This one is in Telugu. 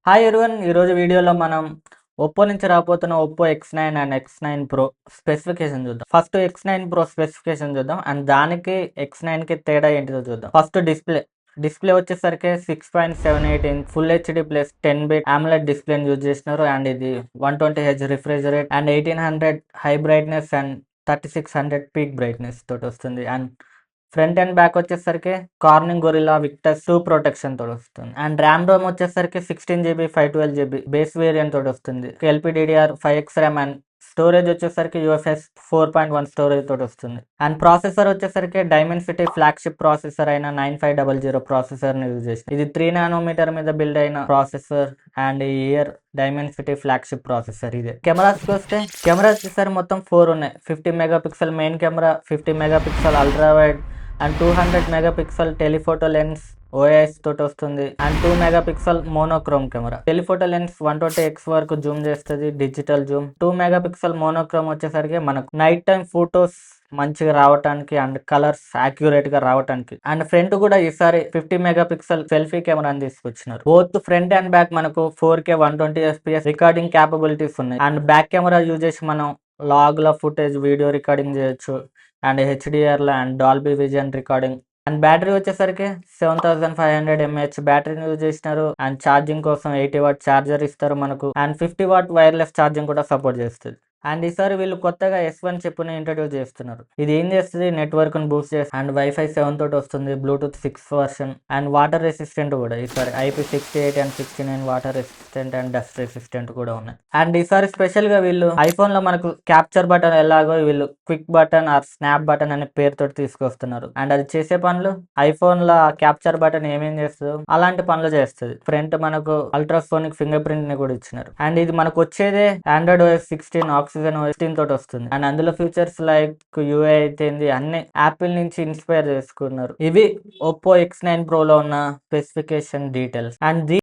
హాయ్ ఎవరీవన్, ఈరోజు వీడియోలో మనం ఒప్పో నుంచి రాబోతున్న Oppo X9 and X9 Pro specification చూద్దాం. ఫస్ట్ X9 Pro స్పెసిఫికేషన్ చూద్దాం అండ్ దానికి X9కి తేడా ఏంటిదో చూద్దాం. ఫస్ట్ డిస్ప్లే వచ్చేసరికి 6.78 inch full HD plus 10 bit AMOLED display use చేసినారు అండ్ ఇది 120Hz refresh rate and 1800 high brightness and 3600 peak brightness తోటి వస్తుంది. అండ్ ఫ్రంట్ అండ్ బ్యాక్ వచ్చేసరికి కార్నింగ్ గొరిల్లా విక్టస్ 2 ప్రొటెక్షన్ తోటి వస్తుంది. అండ్ ర్యామ్ రోమ్ వచ్చేసరికి 16 GB 512 GB బేస్ వేరియంట్ తోటి వస్తుంది. LPDDR5X ర్యామ్ అండ్ స్టోరేజ్ వచ్చేసరికి UFS 4.1 స్టోరేజ్ తోటి వస్తుంది. అండ్ ప్రాసెసర్ వచ్చేసరికి డైమెన్సిటీ ఫ్లాగ్షిప్ ప్రాసెసర్ అయిన 9500 ప్రాసెసర్ ని యూజ్ చేసింది. ఇది 3 నానోమీటర్ మీద బిల్డ్ అయిన ప్రాసెసర్ అండ్ ఈ ఇయర్ డైమెన్సిటీ ఫ్లాగ్షిప్ ప్రాసెసర్ ఇదే. కెమెరాస్కి వస్తే కెమెరాస్ చూసారు మొత్తం 4 ఉన్నాయి. 50 megapixel main camera, 50 megapixel ultra wide and 200 megapixel telephoto lens OIS తోటి వస్తుంది. And 2 megapixel monochrome camera. Telephoto lens 120x వరకు జూమ్ చేస్తుంది, డిజిటల్ జూమ్. 2 మెగాపిక్సెల్ మోనోక్రోమ్ వచ్చేసరికి మనకు నైట్ టైం ఫోటోస్ మంచిగా రావడానికి అండ్ కలర్స్ యాక్యురేట్ గా రావడానికి. అండ్ ఫ్రంట్ కూడా ఈసారి 50 మెగాపిక్సెల్ సెల్ఫీ కెమెరాని తీసుకొచ్చినారు. బోత్ ఫ్రంట్ అండ్ బ్యాక్ మనకు 4K 120fps రికార్డింగ్ క్యాపబిలిటీస్ ఉన్నాయి. అండ్ బ్యాక్ కెమెరా యూజ్ చేసి మనం లాగ్ లో ఫుటేజ్ వీడియో రికార్డింగ్ చేయొచ్చు అండ్ HDR లో and Dolby vision recording. And battery వచ్చేసరికి 7500 mAh బ్యాటరీని యూజ్ చేసినారు. అండ్ ఛార్జింగ్ కోసం 80W ఛార్జర్ ఇస్తారు మనకు. అండ్ 50W వైర్లెస్ ఛార్జింగ్ కూడా సపోర్ట్ చేస్తుంది. అండ్ ఈసారి వీళ్ళు కొత్తగా S1 చిప్ని ఇంట్రడ్యూస్ చేస్తున్నారు. ఇది ఏం చేస్తుంది, నెట్వర్క్ ని బూస్ట్ చేస్తుంది అండ్ Wi-Fi 7 తోటి వస్తుంది, Bluetooth 6 version and water resistant కూడా. ఈసారి IP68 and 69 water resistant and dust resistant కూడా ఉన్నాయి. అండ్ ఈసారి స్పెషల్ గా వీళ్ళు ఐఫోన్ లో మనకు క్యాప్చర్ బటన్ ఎలాగో వీళ్ళు quick button or snap button అనే పేరుతో తీసుకొస్తున్నారు. అండ్ అది చేసే పనులు ఐఫోన్ లో క్యాప్చర్ బటన్ ఏమేం చేస్తుందో అలాంటి పనులు చేస్తుంది. ఫ్రంట్ మనకు అల్ట్రాసోనిక్ ఫింగర్ ప్రింట్ ని కూడా ఇచ్చినారు. అండ్ ఇది మనకు వచ్చేదే Android OS 16 Oxygen OS 16 తోటి వస్తుంది. అండ్ అందులో ఫీచర్స్ లైక్ UI అయితే అన్ని యాపిల్ నుంచి ఇన్స్పైర్ చేసుకున్నారు. ఇవి ఒప్పో X9 Pro లో ఉన్న స్పెసిఫికేషన్ డీటెయిల్స్. అండ్